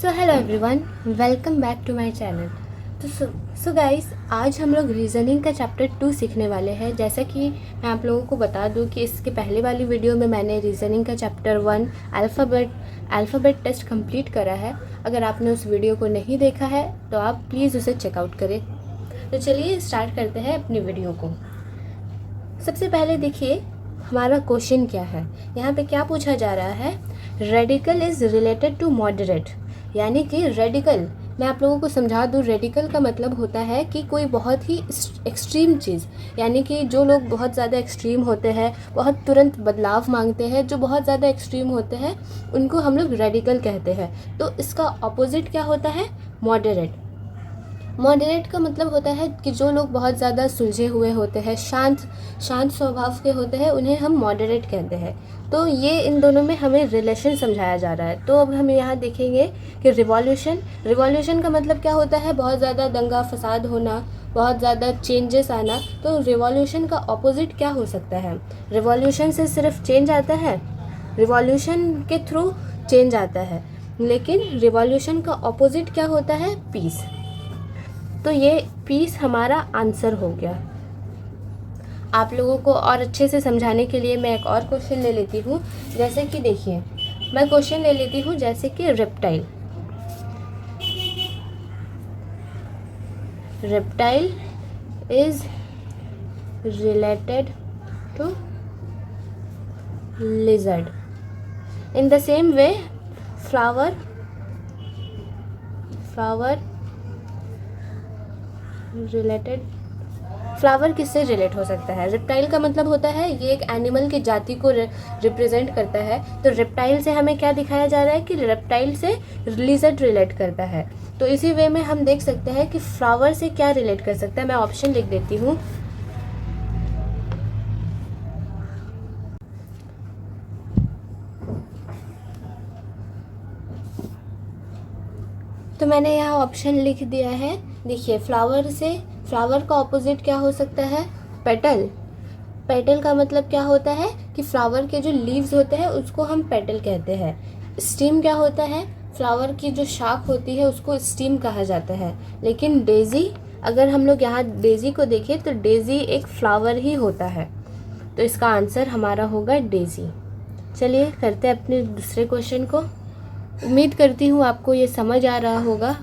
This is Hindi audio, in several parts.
So hello everyone, welcome back to my channel. तो सो गाइस, आज हम लोग रीज़निंग का चैप्टर 2 सीखने वाले हैं। जैसा कि मैं आप लोगों को बता दूं कि इसके पहले वाली वीडियो में मैंने रीज़निंग का चैप्टर 1 अल्फ़ाबेट टेस्ट कंप्लीट करा है। अगर आपने उस वीडियो को नहीं देखा है तो आप प्लीज़ उसे चेकआउट करें। तो चलिए स्टार्ट करते हैं अपनी वीडियो को। सबसे पहले देखिए हमारा क्वेश्चन क्या है। यहाँ पे क्या पूछा जा रहा है, radical is related to moderate. यानी कि रेडिकल, मैं आप लोगों को समझा दूँ, रेडिकल का मतलब होता है कि कोई बहुत ही एक्सट्रीम चीज़, यानी कि जो लोग बहुत ज़्यादा एक्सट्रीम होते हैं, बहुत तुरंत बदलाव मांगते हैं, जो बहुत ज़्यादा एक्सट्रीम होते हैं, उनको हम लोग रेडिकल कहते हैं। तो इसका ऑपोजिट क्या होता है, मॉडरेट। मॉडरेट का मतलब होता है कि जो लोग बहुत ज़्यादा सुलझे हुए होते हैं, शांत स्वभाव के होते हैं, उन्हें हम मॉडरेट कहते हैं। तो ये इन दोनों में हमें रिलेशन समझाया जा रहा है। तो अब हम यहाँ देखेंगे कि रिवॉल्यूशन का मतलब क्या होता है, बहुत ज़्यादा दंगा फसाद होना, बहुत ज़्यादा चेंजेस आना। तो रिवॉल्यूशन का ऑपोजिट क्या हो सकता है। रिवॉल्यूशन से सिर्फ चेंज आता है, रिवॉल्यूशन के थ्रू चेंज आता है, लेकिन रिवॉल्यूशन का ऑपोजिट क्या होता है, पीस। तो ये पीस हमारा आंसर हो गया। आप लोगों को और अच्छे से समझाने के लिए मैं एक और क्वेश्चन ले लेती हूँ। जैसे कि देखिए, मैं क्वेश्चन ले लेती हूँ जैसे कि reptile is related to lizard. In the same way flower flower किससे रिलेट हो सकता है। रेप्टाइल का मतलब होता है ये एक एनिमल की जाति को रिप्रेजेंट करता है। तो रेप्टाइल से हमें क्या दिखाया जा रहा है कि रेप्टाइल से लिजर्ड रिलेट करता है। तो इसी वे में हम देख सकते हैं कि फ्लावर से क्या रिलेट कर सकता है। मैं ऑप्शन लिख देती हूँ। तो मैंने यहाँ ऑप्शन लिख दिया है। देखिए, फ्लावर का ऑपोजिट क्या हो सकता है, पेटल का मतलब क्या होता है कि फ्लावर के जो लीव्स होते हैं उसको हम पेटल कहते हैं। स्टीम क्या होता है, फ्लावर की जो शाख होती है उसको स्टीम कहा जाता है। लेकिन डेजी, अगर हम लोग यहाँ डेजी को देखें तो डेजी एक फ्लावर ही होता है। तो इसका आंसर हमारा होगा डेजी। चलिए करते हैं अपने दूसरे क्वेश्चन को। उम्मीद करती हूँ आपको ये समझ आ रहा होगा।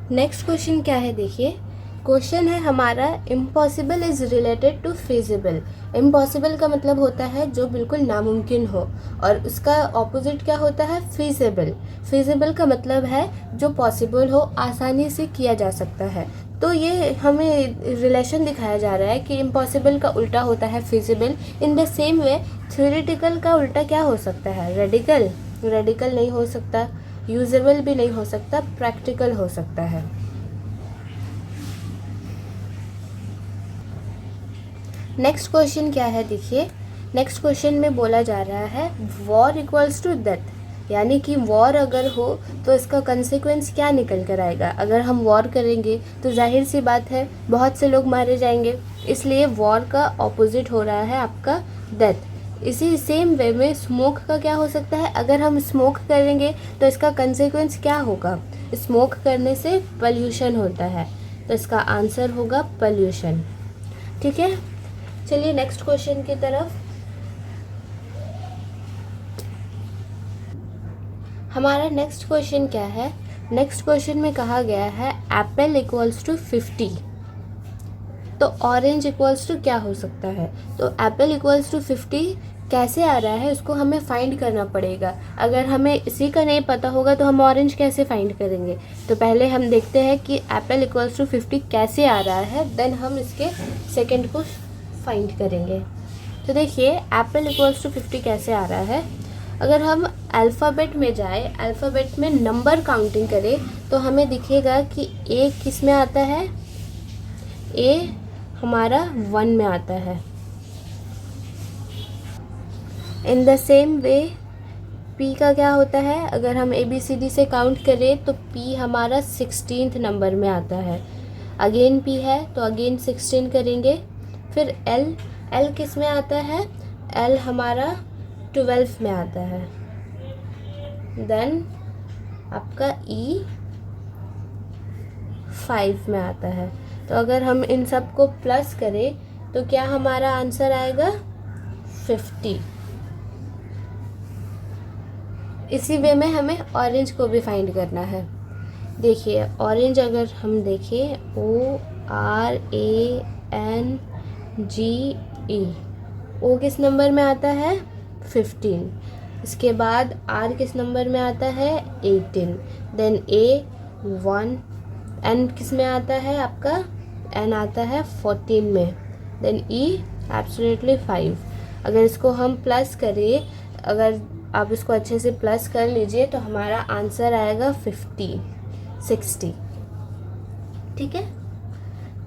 नेक्स्ट क्वेश्चन क्या है, देखिए क्वेश्चन है हमारा, impossible is related to feasible. Impossible का मतलब होता है जो बिल्कुल नामुमकिन हो, और उसका ऑपोजिट क्या होता है, फिजिबल। फिजिबल का मतलब है जो पॉसिबल हो, आसानी से किया जा सकता है। तो ये हमें रिलेशन दिखाया जा रहा है कि इम्पॉसिबल का उल्टा होता है feasible. In the same way theoretical का उल्टा क्या हो सकता है, रेडिकल नहीं हो सकता, यूजेबल भी नहीं हो सकता, प्रैक्टिकल हो सकता है। नेक्स्ट क्वेश्चन क्या है, देखिए नेक्स्ट क्वेश्चन में बोला जा रहा है वॉर इक्वल्स टू डेथ। यानी कि वॉर अगर हो तो इसका कंसिक्वेंस क्या निकल कर आएगा। अगर हम वॉर करेंगे तो जाहिर सी बात है बहुत से लोग मारे जाएंगे, इसलिए वॉर का ऑपोजिट हो रहा है आपका डेथ। इसी सेम वे में स्मोक का क्या हो सकता है, अगर हम स्मोक करेंगे तो इसका कंसिक्वेंस क्या होगा, स्मोक करने से पॉल्यूशन होता है। तो इसका आंसर होगा पॉल्यूशन। ठीक है, चलिए नेक्स्ट क्वेश्चन की तरफ। हमारा नेक्स्ट क्वेश्चन क्या है, नेक्स्ट क्वेश्चन में कहा गया है एप्पल इक्वल्स टू 50। तो ऑरेंज इक्वल्स टू क्या हो सकता है। तो एप्पल इक्वल्स टू 50 कैसे आ रहा है, उसको हमें फाइंड करना पड़ेगा। अगर हमें इसी का नहीं पता होगा तो हम ऑरेंज कैसे फाइंड करेंगे। तो पहले हम देखते हैं कि एप्पल इक्वल्स टू 50 कैसे आ रहा है, देन हम इसके सेकेंड को फाइंड करेंगे। तो देखिए एप्पल इक्वल्स टू 50 कैसे आ रहा है। अगर हम अल्फ़ाबेट में जाए, अल्फ़ाबेट में नंबर काउंटिंग करें तो हमें दिखेगा कि ए किस में आता है, ए हमारा 1 में आता है। इन द सेम वे पी का क्या होता है, अगर हम ABCD से काउंट करें तो पी हमारा 16th नंबर में आता है। अगेन पी है तो अगेन 16 करेंगे। फिर एल किस में आता है, एल हमारा 12 में आता है। देन आपका E 5 में आता है। तो अगर हम इन सब को प्लस करें तो क्या हमारा आंसर आएगा 50। इसी वे में हमें ऑरेंज को भी फाइंड करना है। देखिए ऑरेंज अगर हम देखें ORANGE, O किस नंबर में आता है 15, इसके बाद R किस नंबर में आता है 18, देन A 1, N किस में आता है आपका N आता है 14 में, देन E एब्सोल्युटली 5। अगर इसको हम प्लस करें, अगर आप इसको अच्छे से प्लस कर लीजिए तो हमारा आंसर आएगा 60। ठीक है,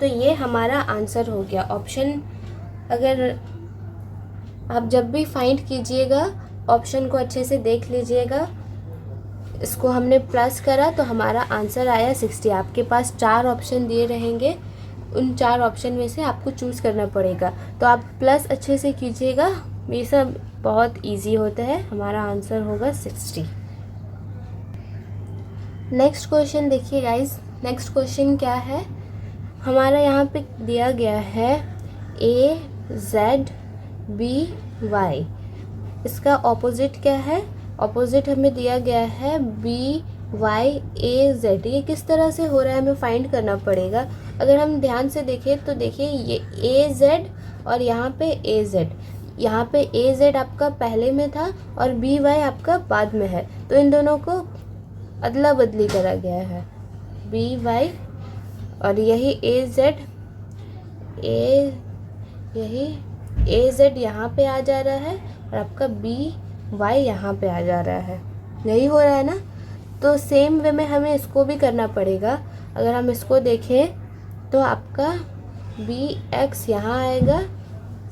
तो ये हमारा आंसर हो गया। ऑप्शन अगर आप जब भी फाइंड कीजिएगा ऑप्शन को अच्छे से देख लीजिएगा। इसको हमने प्लस करा तो हमारा आंसर आया 60। आपके पास 4 ऑप्शन दिए रहेंगे, उन 4 ऑप्शन में से आपको चूज़ करना पड़ेगा। तो आप प्लस अच्छे से कीजिएगा, ये सब बहुत इजी होता है। हमारा आंसर होगा 60। नेक्स्ट क्वेश्चन देखिए गाइस, नेक्स्ट क्वेश्चन क्या है हमारा, यहाँ पे दिया गया है AZBY। इसका ऑपोजिट क्या है, ऑपोजिट हमें दिया गया है BYAZ। ये किस तरह से हो रहा है हमें फाइंड करना पड़ेगा। अगर हम ध्यान से देखें तो देखिए ये AZ और यहाँ पे AZ, यहाँ पे AZ आपका पहले में था और BY आपका बाद में है, तो इन दोनों को अदला बदली करा गया है। BY और यही AZ यहाँ पे आ जा रहा है और आपका BY यहाँ पे आ जा रहा है, यही हो रहा है ना। तो सेम वे में हमें इसको भी करना पड़ेगा। अगर हम इसको देखें तो आपका BX यहाँ आएगा,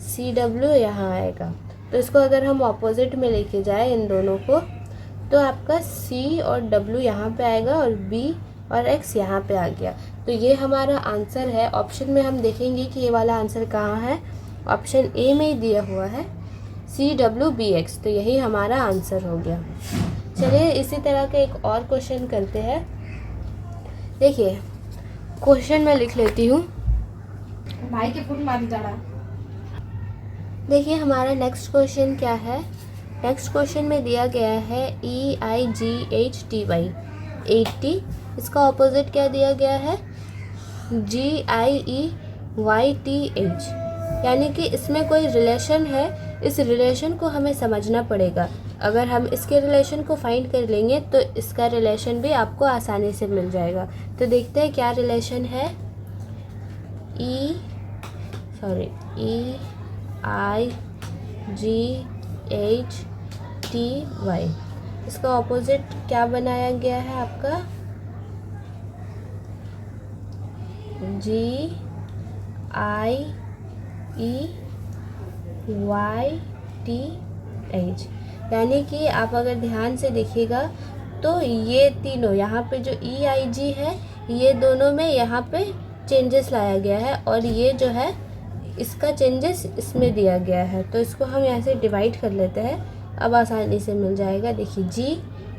CW यहाँ आएगा। तो इसको अगर हम ऑपोजिट में लेके जाए इन दोनों को तो आपका C और W यहाँ पे आएगा और B और X यहाँ पे आ गया। तो ये हमारा आंसर है। ऑप्शन में हम देखेंगे कि ये वाला आंसर कहाँ है, ऑप्शन ए में ही दिया हुआ है CWBX, तो यही हमारा आंसर हो गया। चलिए इसी तरह का एक और क्वेश्चन करते हैं। देखिए क्वेश्चन मैं लिख लेती हूँ, भाई के फुट मार डाला। देखिए हमारा नेक्स्ट क्वेश्चन क्या है। नेक्स्ट क्वेश्चन में दिया गया है EIGHTY 80, इसका ऑपोजिट क्या दिया गया है GIEYTH, यानी कि इसमें कोई रिलेशन है। इस रिलेशन को हमें समझना पड़ेगा। अगर हम इसके रिलेशन को फाइंड कर लेंगे तो इसका रिलेशन भी आपको आसानी से मिल जाएगा। तो देखते हैं क्या रिलेशन है। EIGHTY, इसका ऑपोजिट क्या बनाया गया है आपका GIEYTH, यानी कि आप अगर ध्यान से देखिएगा तो ये तीनों यहाँ पे जो EIG है ये दोनों में यहाँ पे चेंजेस लाया गया है और ये जो है इसका चेंजेस इसमें दिया गया है। तो इसको हम यहाँ से डिवाइड कर लेते हैं, अब आसानी से मिल जाएगा। देखिए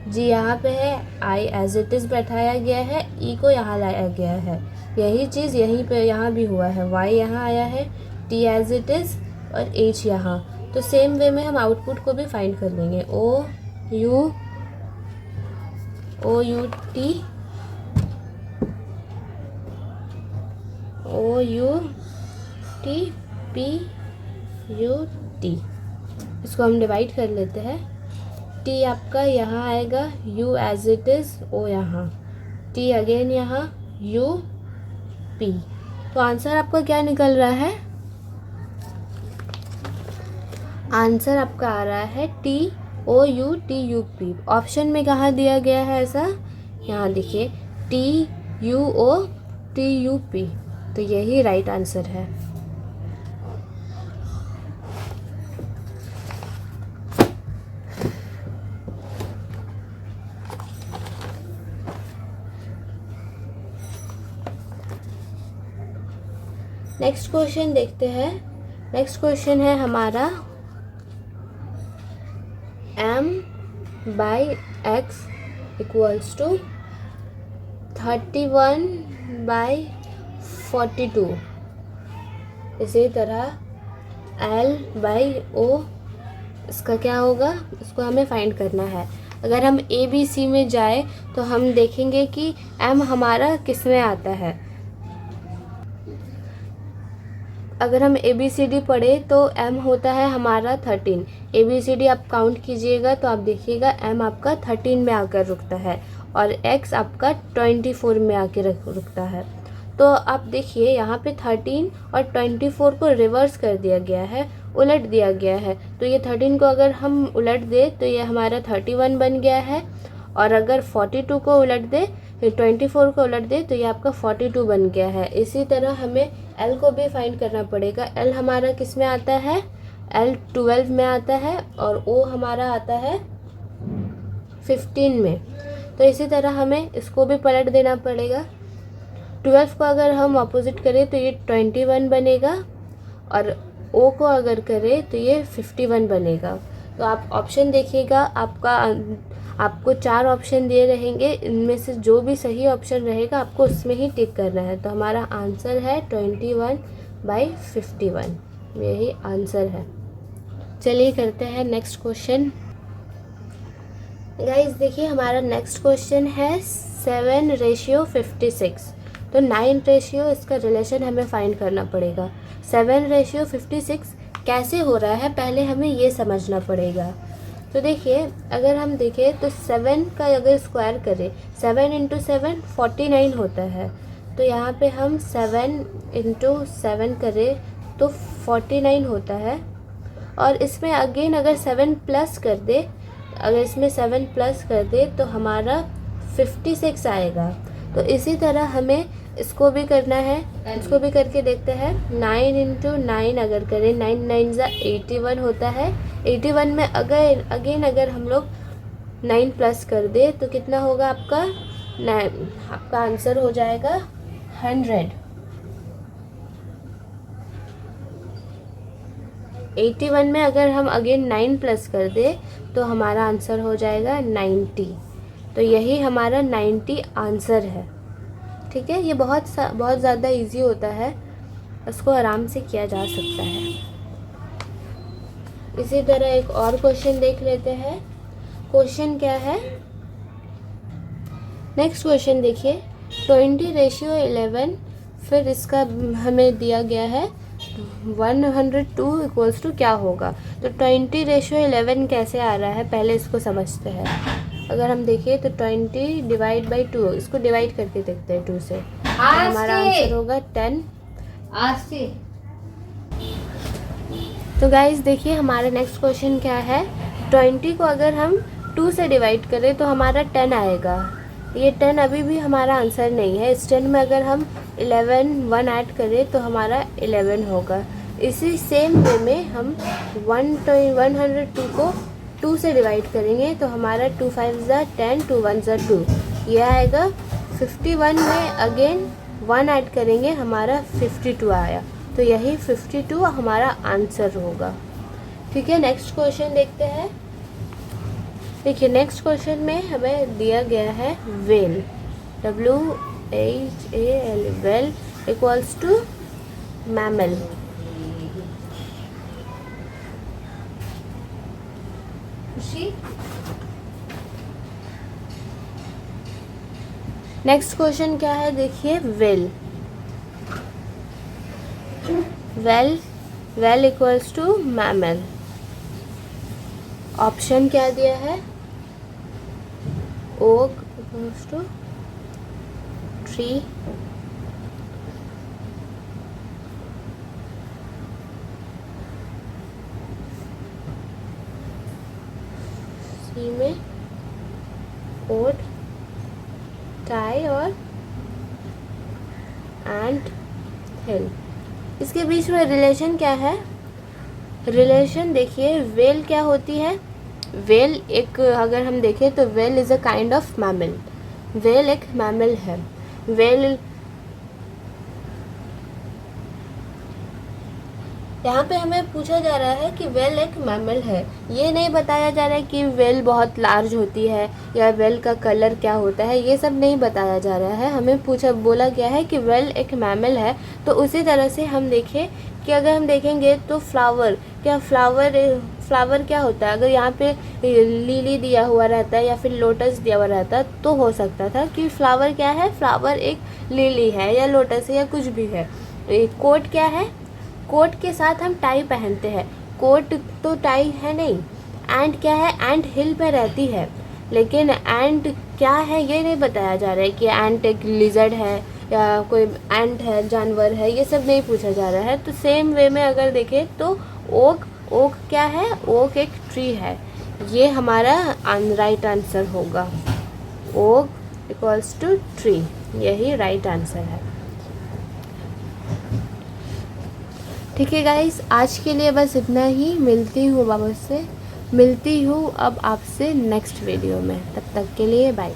जी यहाँ पे है, I एज इट इज़ बैठाया गया है, E को यहाँ लाया गया है। यही चीज़ यहीं पे यहाँ भी हुआ है, Y यहाँ आया है, T एज इट इज़ और H यहाँ। तो सेम वे में हम आउटपुट को भी फाइंड कर लेंगे। OUT इसको हम डिवाइड कर लेते हैं। T आपका यहाँ आएगा, U as it is, O यहाँ, T अगेन यहाँ, U P। तो आंसर आपका क्या निकल रहा है, आंसर आपका आ रहा है TOUTUP। ऑप्शन में कहाँ दिया गया है ऐसा, यहाँ देखिए TUOTUP, तो यही राइट आंसर है। नेक्स्ट क्वेश्चन देखते हैं। नेक्स्ट क्वेश्चन है हमारा MBNY by X equals to 31/42। इसी तरह L बाई O, इसका क्या होगा, इसको हमें फाइंड करना है। अगर हम ए बी सी में जाए तो हम देखेंगे कि M हमारा किस में आता है। अगर हम ए बी सी डी पढ़े तो M होता है हमारा 13। ए बी सी डी आप काउंट कीजिएगा तो आप देखिएगा M आपका 13 में आकर रुकता है और X आपका 24 में आकर रुकता है। तो आप देखिए यहाँ पे 13 और 24 को रिवर्स कर दिया गया है, उलट दिया गया है। तो ये 13 को अगर हम उलट दे तो ये हमारा 31 बन गया है, और अगर 42 को उलट दे, 24 को उलट दे तो ये आपका 42 बन गया है। इसी तरह हमें L को भी फाइंड करना पड़ेगा। L हमारा किस में आता है, L 12 में आता है और O हमारा आता है 15 में। तो इसी तरह हमें इसको भी पलट देना पड़ेगा। 12 को अगर हम अपोजिट करें तो ये 21 बनेगा, और O को अगर करें तो ये 51 बनेगा। तो आप ऑप्शन देखिएगा, आपको 4 ऑप्शन दिए रहेंगे, इनमें से जो भी सही ऑप्शन रहेगा आपको उसमें ही टिक करना है। तो हमारा आंसर है 21/51, यही आंसर है। चलिए करते हैं नेक्स्ट क्वेश्चन। गाइस देखिए हमारा नेक्स्ट क्वेश्चन है 7:56। तो 9 रेशियो, इसका रिलेशन हमें फाइंड करना पड़ेगा। 7:56 कैसे हो रहा है पहले हमें ये समझना पड़ेगा। तो देखिए अगर हम देखें तो 7 का अगर स्क्वायर करें, 7 × 7 49 होता है। तो यहाँ पे हम 7 × 7 करें तो 49 होता है। और इसमें अगेन अगर 7 प्लस कर दे, अगर इसमें 7 प्लस कर दे तो हमारा 56 आएगा। तो इसी तरह हमें इसको भी करना है, इसको भी करके देखते हैं। 9 × 9 अगर करें, 9 9 ज़ा 81 होता है। 81 में अगेन अगर हम लोग 9 प्लस कर दे तो कितना होगा आपका, आपका आंसर हो जाएगा 100। 81 में अगर हम अगेन 9 प्लस कर दे तो हमारा आंसर हो जाएगा 90। तो यही हमारा 90 आंसर है। ठीक है, ये बहुत ज़्यादा इजी होता है, इसको आराम से किया जा सकता है। इसी तरह एक और क्वेश्चन देख लेते हैं। क्वेश्चन क्या है, नेक्स्ट क्वेश्चन देखिए 20:11। फिर इसका हमें दिया गया है 102 इक्वल्स टू क्या होगा। तो 20:11 कैसे आ रहा है पहले इसको समझते हैं। अगर हम देखें तो 20 / 2, इसको डिवाइड करके देखते हैं 2 से, तो हमारा आंसर होगा 10। तो गाइस देखिए हमारा नेक्स्ट क्वेश्चन क्या है, 20 को अगर हम 2 से डिवाइड करें तो हमारा 10 आएगा। ये 10 अभी भी हमारा आंसर नहीं है। इस 10 में अगर हम 1 ऐड करें तो हमारा 11 होगा। इसी सेम वे में हम 102 को 2 से डिवाइड करेंगे तो हमारा 2 5 ज़ा 10, 2 1 ज़ा 2, ये आएगा। 51 में अगेन 1 ऐड करेंगे, हमारा 52 आया। तो यही 52 हमारा आंसर होगा। ठीक है, नेक्स्ट क्वेश्चन देखते हैं। देखिए नेक्स्ट क्वेश्चन में हमें दिया गया है whale, WHAL, whale equals to mammal. Next question क्या है, देखिए whale equals to mammal. Option क्या दिया है, oak equals to tree, C में ओट, टाई और एंट हिल। इसके बीच में रिलेशन क्या है, रिलेशन देखिए व्हेल क्या होती है। व्हेल एक, अगर हम देखें तो whale is a kind of mammal. Whale एक मैमल है। यहाँ पे हमें पूछा जा रहा है कि वेल एक मैमल है। ये नहीं बताया जा रहा है कि वेल बहुत लार्ज होती है या वेल का कलर क्या होता है, ये सब नहीं बताया जा रहा है। हमें बोला गया है कि वेल एक मैमल है। तो उसी तरह से हम देखें कि अगर हम देखेंगे तो फ्लावर क्या होता है। अगर यहाँ पे लिली दिया हुआ रहता है या फिर लोटस दिया हुआ रहता है तो हो सकता था कि फ्लावर क्या है, फ्लावर एक लिली है या लोटस है या कुछ भी है। कोट क्या है, कोट के साथ हम टाई पहनते हैं, कोट तो टाई है नहीं। एंट क्या है, एंट हिल पे रहती है, लेकिन एंट क्या है ये नहीं बताया जा रहा है कि एंट एक लिजर्ड है या कोई एंट है, जानवर है, ये सब नहीं पूछा जा रहा है। तो सेम वे में अगर देखें तो ओक क्या है, ओक एक ट्री है। ये हमारा राइट आंसर होगा, ओक इक्वल्स टू ट्री, यही राइट आंसर है। ठीक है गाइस, आज के लिए बस इतना ही। मिलती हूँ अब आपसे नेक्स्ट वीडियो में। तब तक के लिए बाय।